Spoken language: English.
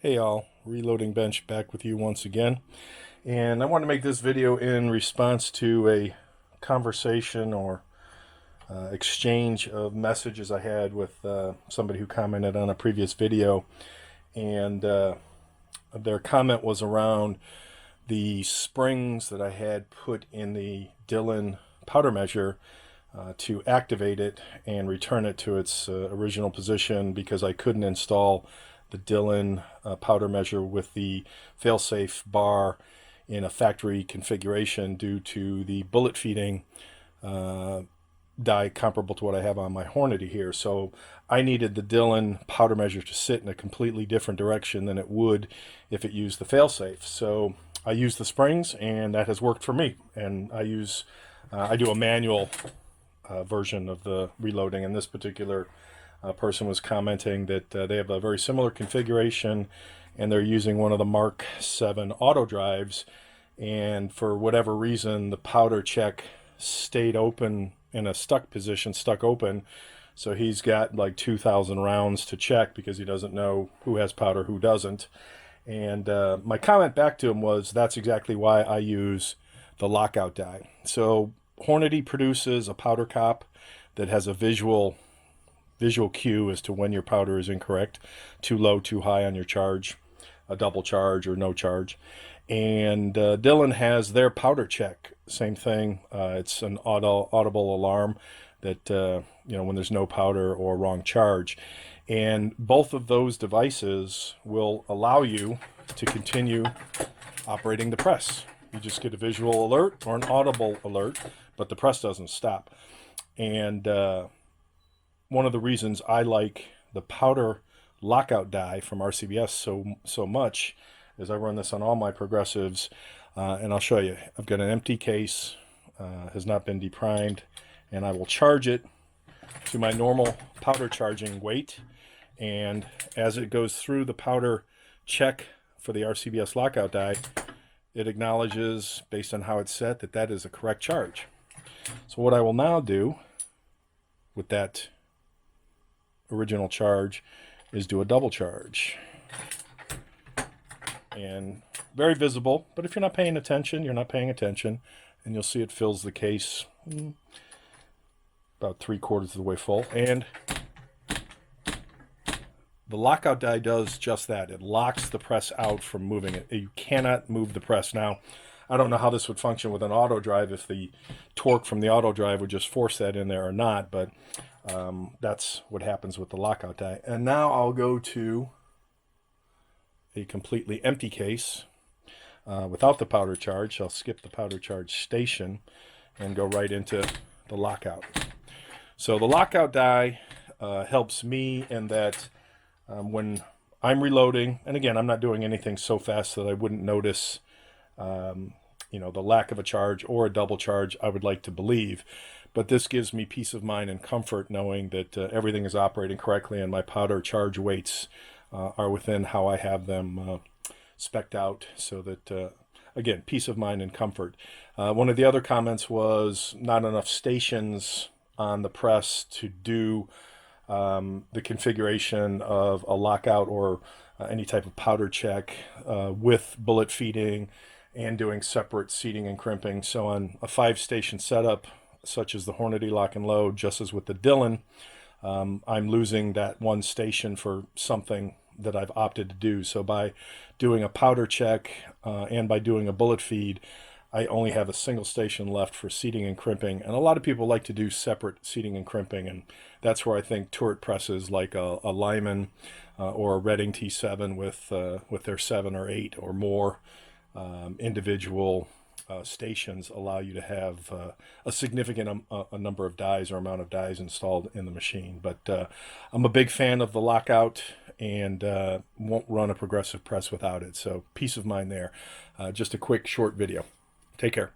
Hey all, Reloading Bench back with you once again. And I want to make this video in response to a conversation or exchange of messages I had with somebody who commented on a previous video. And their comment was around the springs that I had put in the Dillon powder measure to activate it and return it to its original position because I couldn't install the Dillon powder measure with the failsafe bar in a factory configuration due to the bullet feeding die comparable to what I have on my Hornady here. So I needed the Dillon powder measure to sit in a completely different direction than it would if it used the failsafe. So I use the springs, and that has worked for me. And I do a manual version of the reloading. In this particular person was commenting that they have a very similar configuration and they're using one of the Mark 7 auto drives, and for whatever reason the powder check stayed open in a stuck position, stuck open, so he's got like 2,000 rounds to check because he doesn't know who has powder, who doesn't. And my comment back to him was, that's exactly why I use the Lock-Out die. So Hornady produces a powder cop that has a visual cue as to when your powder is incorrect, too low, too high on your charge, a double charge or no charge. And Dillon has their powder check, same thing. It's an audible alarm that when there's no powder or wrong charge. And both of those devices will allow you to continue operating the press. You just get a visual alert or an audible alert, but the press doesn't stop. And one of the reasons I like the powder Lock-Out die from RCBS so much is I run this on all my progressives, and I'll show you. I've got an empty case, has not been deprimed, and I will charge it to my normal powder charging weight. And as it goes through the powder check for the RCBS Lock-Out die, it acknowledges, based on how it's set, that that is a correct charge. So what I will now do with that original charge is do a double charge. And very visible, but if you're not paying attention, you're not paying attention, and you'll see it fills the case about 3/4 of the way full. And the Lock-Out die does just that. It locks the press out from moving it. You cannot move the press. Now, I don't know how this would function with an auto drive, if the torque from the auto drive would just force that in there or not, but that's what happens with the Lock-Out die. And now I'll go to a completely empty case without the powder charge. I'll skip the powder charge station and go right into the Lock-Out. So the Lock-Out die helps me in that when I'm reloading, and again, I'm not doing anything so fast that I wouldn't notice the lack of a charge or a double charge, I would like to believe. But this gives me peace of mind and comfort knowing that everything is operating correctly and my powder charge weights are within how I have them spec'd out, so that, again, peace of mind and comfort. One of the other comments was not enough stations on the press to do the configuration of a Lock-Out or any type of powder check with bullet feeding and doing separate seating and crimping. So on a 5-station setup, such as the Hornady Lock and Load, just as with the Dillon, I'm losing that one station for something that I've opted to do. So by doing a powder check and by doing a bullet feed, I only have a single station left for seating and crimping. And a lot of people like to do separate seating and crimping, and that's where I think turret presses like a Lyman or a Redding T7 with their 7 or 8 or more individual stations allow you to have a significant a number of dies or amount of dies installed in the machine. But I'm a big fan of the Lock-Out and won't run a progressive press without it. So peace of mind there. Just a quick short video. Take care.